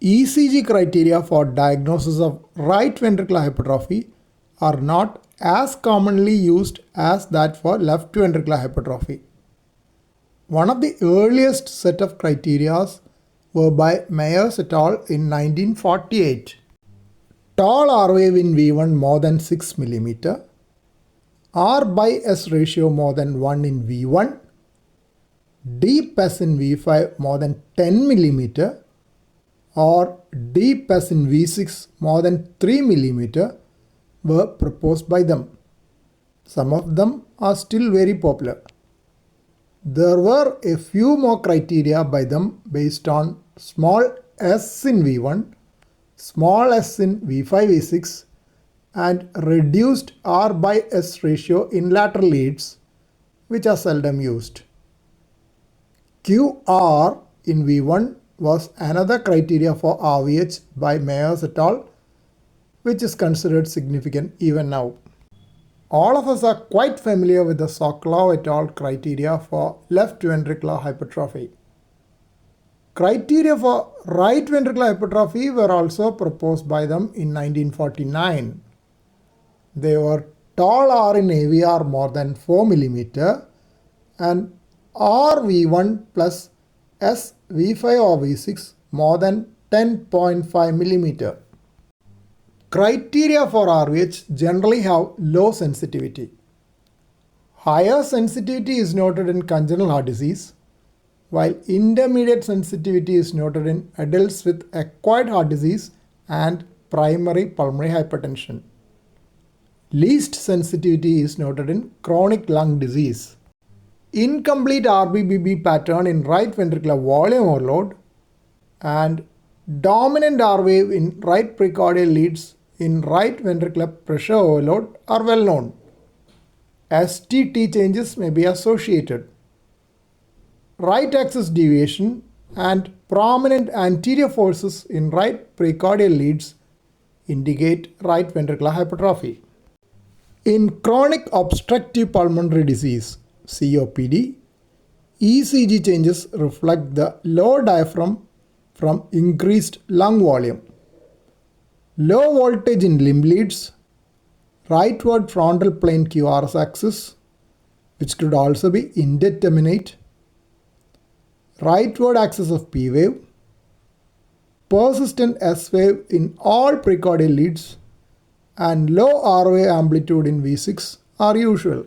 ECG criteria for diagnosis of right ventricular hypertrophy are not as commonly used as that for left ventricular hypertrophy. One of the earliest set of criteria were by Myers et al. In 1948. Tall R wave in V1 more than 6 mm, R by S ratio more than 1 in V1, deep S in V5 more than 10 mm, or deep S in V6 more than 3 mm were proposed by them. Some of them are still very popular. There were a few more criteria by them based on small s in V1, small s in V5, V6 and reduced R by S ratio in lateral leads, which are seldom used. QR in V1 was another criteria for RVH by Myers et al., which is considered significant even now. All of us are quite familiar with the Sokolov et al. Criteria for left ventricular hypertrophy. Criteria for right ventricular hypertrophy were also proposed by them in 1949. They were tall R in AVR more than 4 mm and RV1 plus SV5 or V6 more than 10.5 mm. Criteria for RVH generally have low sensitivity. Higher sensitivity is noted in congenital heart disease, while intermediate sensitivity is noted in adults with acquired heart disease and primary pulmonary hypertension. Least sensitivity is noted in chronic lung disease. Incomplete RBBB pattern in right ventricular volume overload and dominant R wave in right precordial leads in right ventricular pressure overload are well known. STT changes may be associated. Right axis deviation and prominent anterior forces in right precordial leads indicate right ventricular hypertrophy. In chronic obstructive pulmonary disease (COPD), ECG changes reflect the low diaphragm from increased lung volume. Low voltage in limb leads, rightward frontal plane QRS axis, which could also be indeterminate, rightward axis of P wave, persistent S wave in all precordial leads, and low R wave amplitude in V6 are usual.